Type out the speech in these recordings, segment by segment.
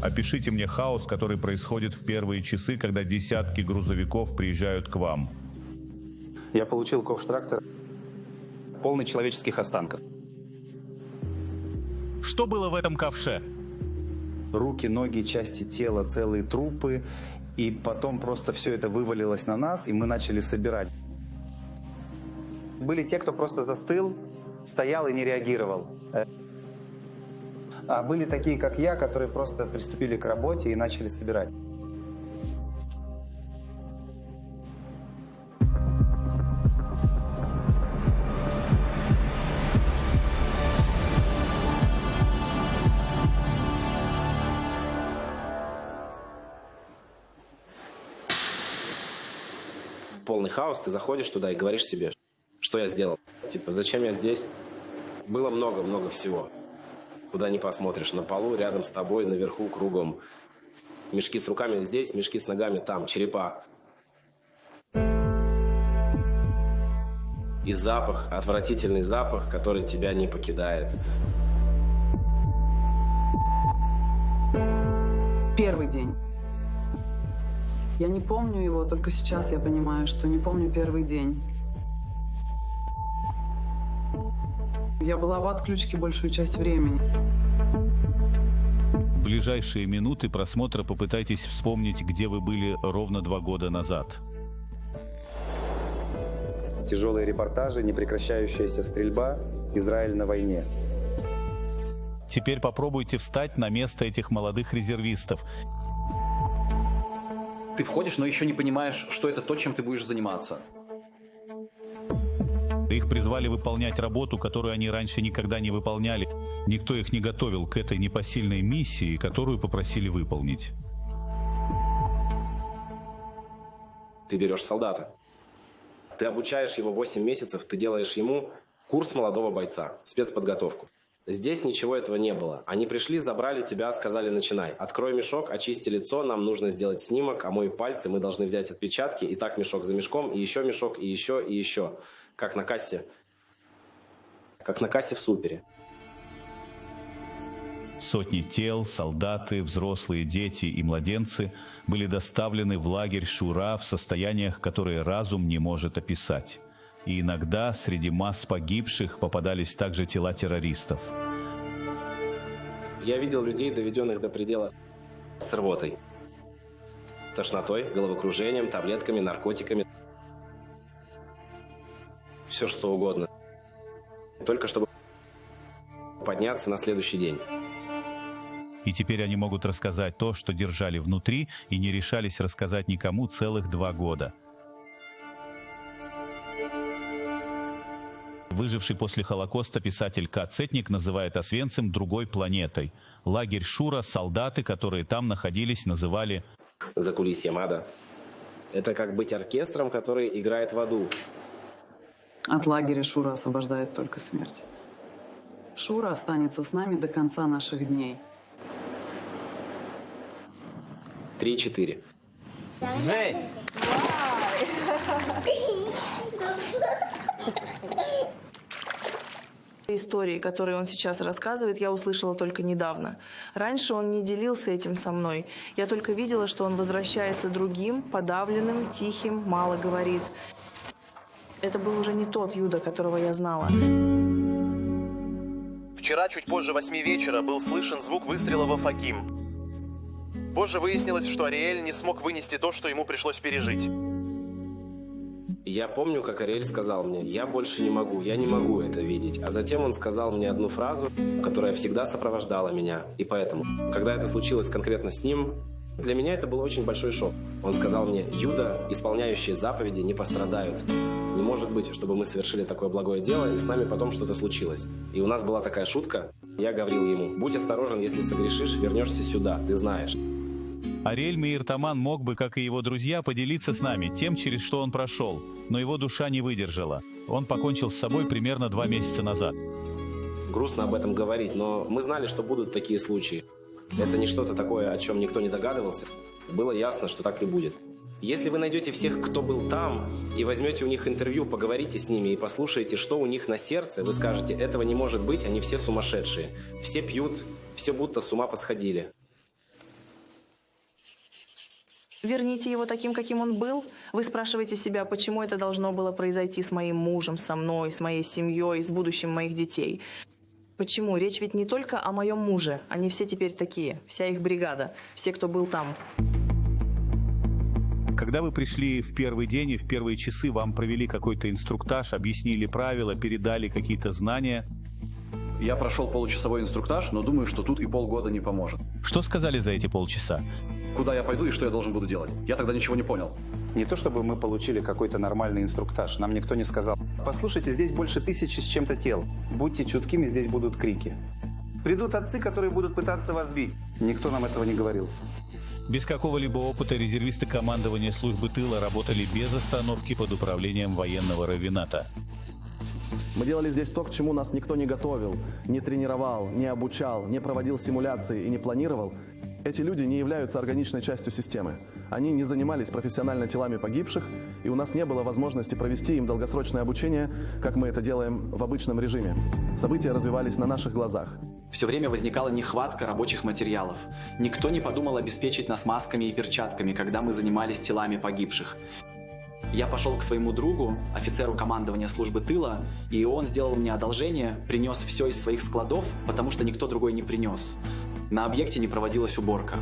Опишите мне хаос, который происходит в первые часы, когда десятки грузовиков приезжают к вам. Я получил ковш-трактор, полный человеческих останков. Что было в этом ковше? Руки, ноги, части тела, целые трупы. И потом просто все это вывалилось на нас, и мы начали собирать. Были те, кто просто застыл, стоял и не реагировал. А были такие, как я, которые просто приступили к работе и начали собирать. Полный хаос, ты заходишь туда и говоришь себе, что я сделал. Типа, зачем я здесь? Было много-много всего. Куда ни посмотришь, на полу, рядом с тобой, наверху, кругом. Мешки с руками здесь, мешки с ногами там, черепа. И запах, отвратительный запах, который тебя не покидает. Первый день. Я не помню его, только сейчас я понимаю, что не помню первый день. Я была в отключке большую часть времени. В ближайшие минуты просмотра попытайтесь вспомнить, где вы были ровно 2 года назад. Тяжелые репортажи, непрекращающаяся стрельба, Израиль на войне. Теперь попробуйте встать на место этих молодых резервистов. Ты входишь, но еще не понимаешь, что это то, чем ты будешь заниматься. Их призвали выполнять работу, которую они раньше никогда не выполняли. Никто их не готовил к этой непосильной миссии, которую попросили выполнить. Ты берешь солдата. Ты обучаешь его 8 месяцев, ты делаешь ему курс молодого бойца, спецподготовку. Здесь ничего этого не было. Они пришли, забрали тебя, сказали: начинай. Открой мешок, очисти лицо, нам нужно сделать снимок, омой пальцы, мы должны взять отпечатки. И так мешок за мешком, и еще мешок, и еще, и еще. Как на кассе. Как на кассе в супере. Сотни тел, солдаты, взрослые, дети и младенцы были доставлены в лагерь Шура в состояниях, которые разум не может описать. И иногда среди масс погибших попадались также тела террористов. Я видел людей, доведенных до предела с рвотой, тошнотой, головокружением, таблетками, наркотиками. Все что угодно. Только чтобы подняться на следующий день. И теперь они могут рассказать то, что держали внутри и не решались рассказать никому целых 2 года. Выживший после Холокоста писатель К. Цетник называет Освенцим другой планетой. Лагерь Шура солдаты, которые там находились, называли закулисьем ада. Это как быть оркестром, который играет в аду. От лагеря Шура освобождает только смерть. Шура останется с нами до конца наших дней. 3-4. Эй! Истории, которые он сейчас рассказывает, я услышала только недавно. Раньше он не делился этим со мной. Я только видела, что он возвращается другим, подавленным, тихим, мало говорит. Это был уже не тот Юда, которого я знала. Вчера, чуть позже 8 вечера, был слышен звук выстрела в Офагим. Позже выяснилось, что Ариэль не смог вынести то, что ему пришлось пережить. Я помню, как Ариэль сказал мне: я больше не могу, я не могу это видеть. А затем он сказал мне одну фразу, которая всегда сопровождала меня. И поэтому, когда это случилось конкретно с ним, для меня это был очень большой шок. Он сказал мне: Юда, исполняющие заповеди, не пострадают. Не может быть, чтобы мы совершили такое благое дело, и с нами потом что-то случилось. И у нас была такая шутка. Я говорил ему: будь осторожен, если согрешишь, вернешься сюда, ты знаешь. Ариэль Меир Таман мог бы, как и его друзья, поделиться с нами тем, через что он прошел, но его душа не выдержала. Он покончил с собой примерно 2 месяца назад. Грустно об этом говорить, но мы знали, что будут такие случаи. Это не что-то такое, о чем никто не догадывался. Было ясно, что так и будет. Если вы найдете всех, кто был там, и возьмете у них интервью, поговорите с ними и послушаете, что у них на сердце, вы скажете: этого не может быть, они все сумасшедшие. Все пьют, все будто с ума посходили. Верните его таким, каким он был. Вы спрашиваете себя, почему это должно было произойти с моим мужем, со мной, с моей семьей, с будущим моих детей. Почему? Речь ведь не только о моем муже. Они все теперь такие, вся их бригада, все, кто был там. Когда вы пришли в первый день и в первые часы, вам провели какой-то инструктаж, объяснили правила, передали какие-то знания. Я прошел получасовой инструктаж, но думаю, что тут и полгода не поможет. Что сказали за эти полчаса? Куда я пойду и что я должен буду делать? Я тогда ничего не понял. Не то чтобы мы получили какой-то нормальный инструктаж, нам никто не сказал: послушайте, здесь больше 1000 с чем-то тел, будьте чуткими, здесь будут крики. Придут отцы, которые будут пытаться вас бить. Никто нам этого не говорил. Без какого-либо опыта резервисты командования службы тыла работали без остановки под управлением военного раввината. Мы делали здесь то, к чему нас никто не готовил, не тренировал, не обучал, не проводил симуляции и не планировал. Эти люди не являются органичной частью системы. Они не занимались профессионально телами погибших, и у нас не было возможности провести им долгосрочное обучение, как мы это делаем в обычном режиме. События развивались на наших глазах. Все время возникала нехватка рабочих материалов. Никто не подумал обеспечить нас масками и перчатками, когда мы занимались телами погибших. Я пошел к своему другу, офицеру командования службы тыла, и он сделал мне одолжение, принес все из своих складов, потому что никто другой не принес. На объекте не проводилась уборка.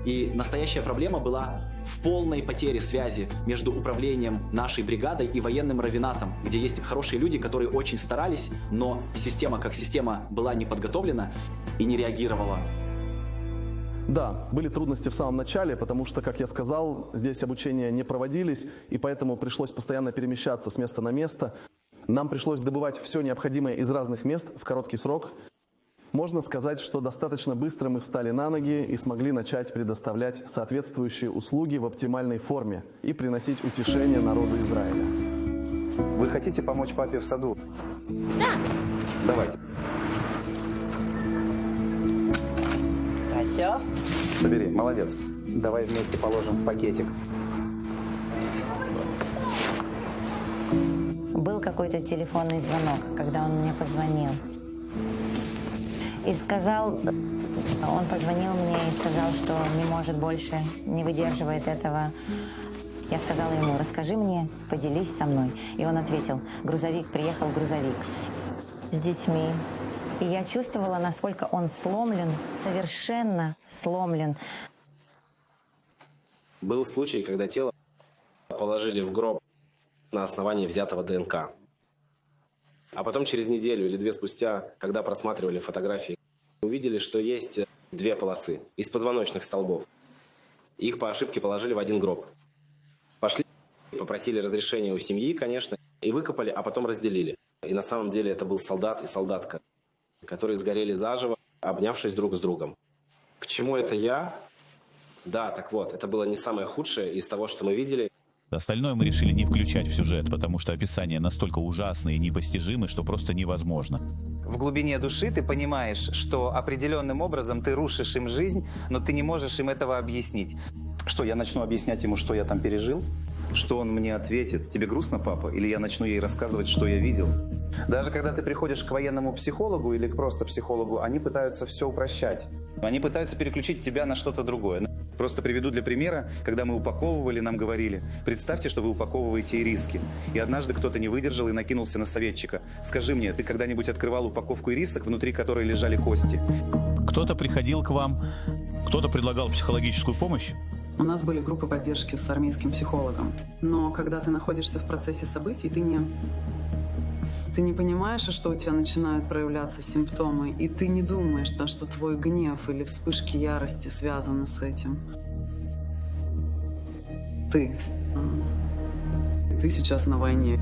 И настоящая проблема была в полной потере связи между управлением нашей бригадой и военным раввинатом, где есть хорошие люди, которые очень старались, но система как система была не подготовлена и не реагировала. Да, были трудности в самом начале, потому что, как я сказал, здесь обучения не проводились, и поэтому пришлось постоянно перемещаться с места на место. Нам пришлось добывать все необходимое из разных мест в короткий срок. Можно сказать, что достаточно быстро мы встали на ноги и смогли начать предоставлять соответствующие услуги в оптимальной форме и приносить утешение народу Израиля. Вы хотите помочь папе в саду? Да. Давайте. Косев? Собери, молодец. Давай вместе положим в пакетик. Был какой-то телефонный звонок, когда он мне позвонил. И сказал, он позвонил мне и сказал, что не может больше, не выдерживает этого. Я сказала ему: расскажи мне, поделись со мной. И он ответил: грузовик, приехал грузовик с детьми. И я чувствовала, насколько он сломлен, совершенно сломлен. Был случай, когда тело положили в гроб на основании взятого ДНК. А потом через неделю или две спустя, когда просматривали фотографии, увидели, что есть 2 полосы из позвоночных столбов. Их по ошибке положили в один гроб. Пошли, попросили разрешения у семьи, конечно, и выкопали, а потом разделили. И на самом деле это был солдат и солдатка, которые сгорели заживо, обнявшись друг с другом. К чему это я? Да, так вот, это было не самое худшее из того, что мы видели. Остальное мы решили не включать в сюжет, потому что описания настолько ужасны и непостижимы, что просто невозможно. В глубине души ты понимаешь, что определенным образом ты рушишь им жизнь, но ты не можешь им этого объяснить. Что, я начну объяснять ему, что я там пережил? Что он мне ответит? Тебе грустно, папа? Или я начну ей рассказывать, что я видел? Даже когда ты приходишь к военному психологу или к просто психологу, они пытаются все упрощать. Они пытаются переключить тебя на что-то другое. Просто приведу для примера, когда мы упаковывали, нам говорили: представьте, что вы упаковываете ириски. И однажды кто-то не выдержал и накинулся на советчика. Скажи мне, ты когда-нибудь открывал упаковку ирисок, внутри которой лежали кости? Кто-то приходил к вам, кто-то предлагал психологическую помощь? У нас были группы поддержки с армейским психологом. Но когда ты находишься в процессе событий, ты не понимаешь, что у тебя начинают проявляться симптомы, и ты не думаешь, да, что твой гнев или вспышки ярости связаны с этим. Ты сейчас на войне.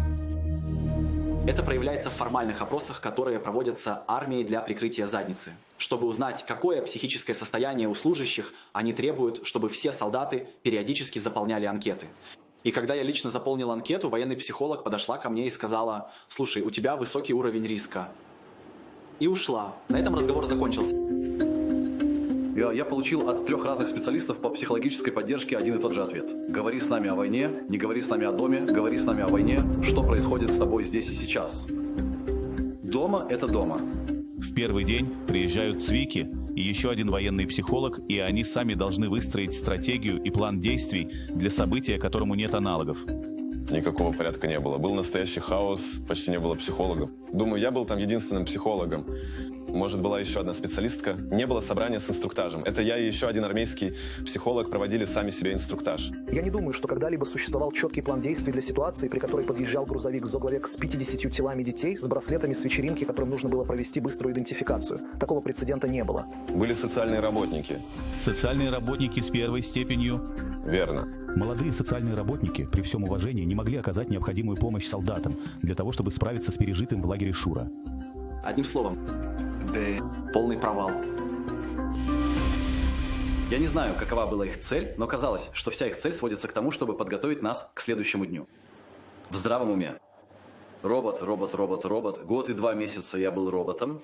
Это проявляется в формальных опросах, которые проводятся армией для прикрытия задницы. Чтобы узнать, какое психическое состояние у служащих, они требуют, чтобы все солдаты периодически заполняли анкеты. И когда я лично заполнил анкету, военный психолог подошла ко мне и сказала: слушай, у тебя высокий уровень риска. И ушла. На этом разговор закончился. Я получил от 3 разных специалистов по психологической поддержке один и тот же ответ. Говори с нами о войне, не говори с нами о доме, говори с нами о войне, что происходит с тобой здесь и сейчас. Дома – это дома. В первый день приезжают цвики и еще один военный психолог, и они сами должны выстроить стратегию и план действий для события, которому нет аналогов. Никакого порядка не было. Был настоящий хаос, почти не было психологов. Думаю, я был там единственным психологом. Может, была еще одна специалистка. Не было собрания с инструктажем. Это я и еще один армейский психолог проводили сами себе инструктаж. Я не думаю, что когда-либо существовал четкий план действий для ситуации, при которой подъезжал грузовик «Зогловек» с 50 телами детей, с браслетами с вечеринки, которым нужно было провести быструю идентификацию. Такого прецедента не было. Были социальные работники. Социальные работники с первой степенью. Верно. Молодые социальные работники, при всем уважении, не могли оказать необходимую помощь солдатам для того, чтобы справиться с пережитым в лагере Шура. Одним словом, полный провал. Я не знаю, какова была их цель, но казалось, что вся их цель сводится к тому, чтобы подготовить нас к следующему дню. В здравом уме. Робот, робот, робот, робот. Год и 2 месяца я был роботом.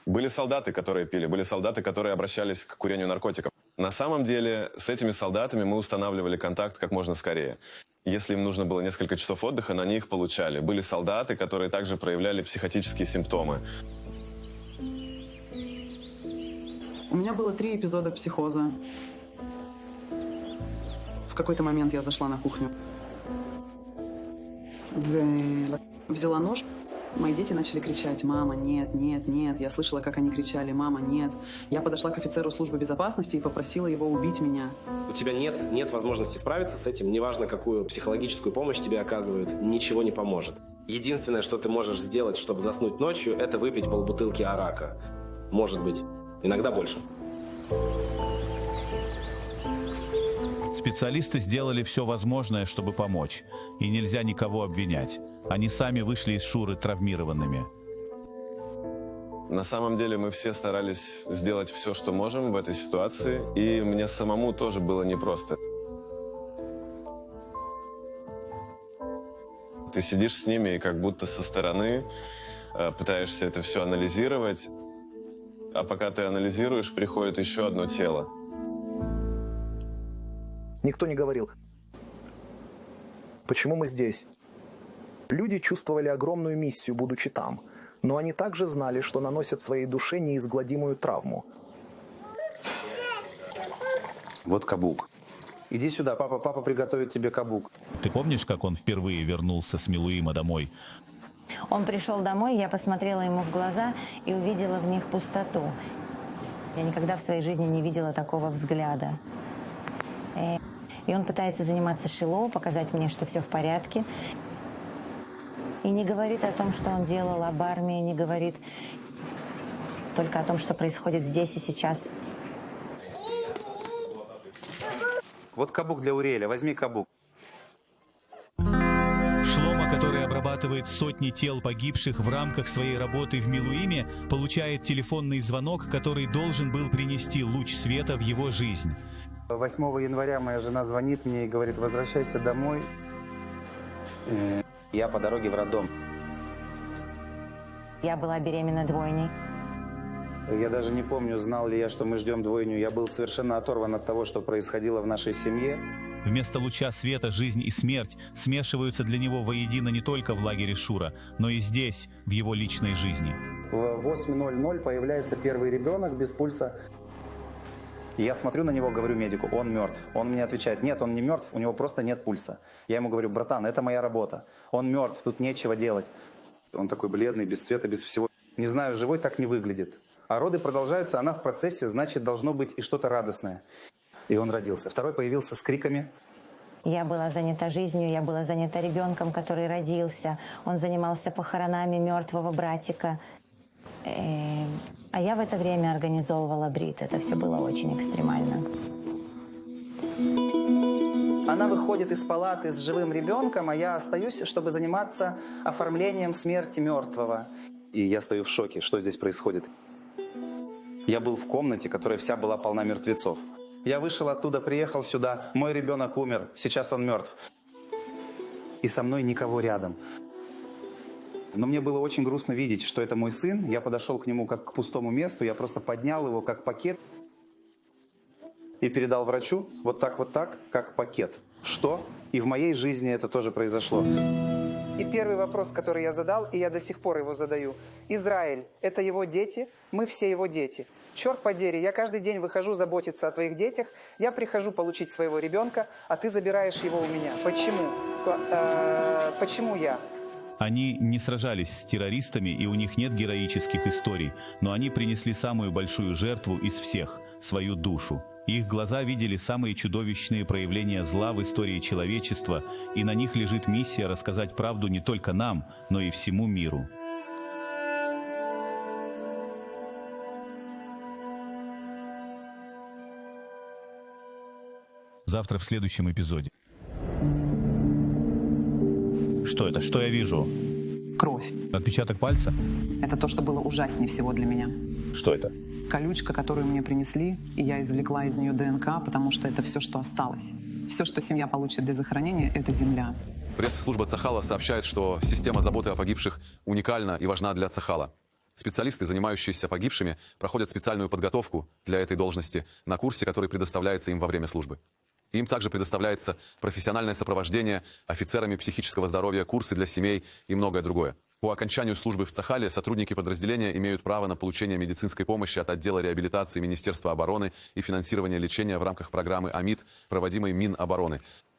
Были солдаты, которые пили. Были солдаты, которые обращались к курению наркотиков. На самом деле, с этими солдатами мы устанавливали контакт как можно скорее. Если им нужно было несколько часов отдыха, они их получали. Были солдаты, которые также проявляли психотические симптомы. У меня было 3 эпизода психоза. В какой-то момент я зашла на кухню. Взяла нож. Мои дети начали кричать: «Мама, нет, нет, нет». Я слышала, как они кричали: «Мама, нет». Я подошла к офицеру службы безопасности и попросила его убить меня. У тебя нет возможности справиться с этим, неважно, какую психологическую помощь тебе оказывают, ничего не поможет. Единственное, что ты можешь сделать, чтобы заснуть ночью, это выпить полбутылки арака. Может быть, иногда больше. Специалисты сделали все возможное, чтобы помочь, и нельзя никого обвинять. Они сами вышли из Шуры травмированными. На самом деле мы все старались сделать все, что можем в этой ситуации, и мне самому тоже было непросто. Ты сидишь с ними и как будто со стороны пытаешься это все анализировать, а пока ты анализируешь, приходит еще одно тело. Никто не говорил: почему мы здесь? Люди чувствовали огромную миссию, будучи там, но они также знали, что наносят своей душе неизгладимую травму. Вот кабук. Иди сюда, папа приготовит тебе кабук. Ты помнишь, как он впервые вернулся с Милуима домой? Он пришел домой, я посмотрела ему в глаза и увидела в них пустоту. Я никогда в своей жизни не видела такого взгляда. И он пытается заниматься шило, показать мне, что все в порядке. И не говорит о том, что он делал, об армии, не говорит только о том, что происходит здесь и сейчас. Вот кабук для Уриэля, возьми кабук. Шлома, который обрабатывает сотни тел погибших в рамках своей работы в Милуиме, получает телефонный звонок, который должен был принести луч света в его жизнь. 8 января моя жена звонит мне и говорит: возвращайся домой. Я по дороге в роддом. Я была беременна двойней. Я даже не помню, знал ли я, что мы ждем двойню. Я был совершенно оторван от того, что происходило в нашей семье. Вместо луча света жизнь и смерть смешиваются для него воедино не только в лагере Шура, но и здесь, в его личной жизни. В 8:00 появляется первый ребенок без пульса. Я смотрю на него, говорю медику: он мертв. Он мне отвечает: нет, он не мертв, у него просто нет пульса. Я ему говорю: братан, это моя работа. Он мертв, тут нечего делать. Он такой бледный, без цвета, без всего. Не знаю, живой так не выглядит. А роды продолжаются, она в процессе, значит, должно быть и что-то радостное. И он родился. Второй появился с криками. Я была занята жизнью, я была занята ребенком, который родился. Он занимался похоронами мертвого братика. А я в это время организовывала брит. Это все было очень экстремально. Она выходит из палаты с живым ребенком, а я остаюсь, чтобы заниматься оформлением смерти мертвого. И я стою в шоке, что здесь происходит. Я был в комнате, которая вся была полна мертвецов. Я вышел оттуда, приехал сюда, мой ребенок умер, сейчас он мертв. И со мной никого рядом. Но мне было очень грустно видеть, что это мой сын. Я подошел к нему как к пустому месту, я просто поднял его как пакет и передал врачу вот так, как пакет. Что? И в моей жизни это тоже произошло. И первый вопрос, который я задал, и я до сих пор его задаю. Израиль – это его дети, мы все его дети. Черт подери, я каждый день выхожу заботиться о твоих детях, я прихожу получить своего ребенка, а ты забираешь его у меня. Почему? Почему я? Они не сражались с террористами, и у них нет героических историй, но они принесли самую большую жертву из всех – свою душу. Их глаза видели самые чудовищные проявления зла в истории человечества, и на них лежит миссия рассказать правду не только нам, но и всему миру. Завтра в следующем эпизоде. Что это? Что я вижу? Кровь. Отпечаток пальца? Это то, что было ужаснее всего для меня. Что это? Колючка, которую мне принесли, и я извлекла из нее ДНК, потому что это все, что осталось. Все, что семья получит для захоронения, это земля. Пресс-служба Цахала сообщает, что система заботы о погибших уникальна и важна для Цахала. Специалисты, занимающиеся погибшими, проходят специальную подготовку для этой должности на курсе, который предоставляется им во время службы. Им также предоставляется профессиональное сопровождение офицерами психического здоровья, курсы для семей и многое другое. По окончанию службы в Цахале сотрудники подразделения имеют право на получение медицинской помощи от отдела реабилитации Министерства обороны и финансирование лечения в рамках программы АМИД, проводимой Минобороны.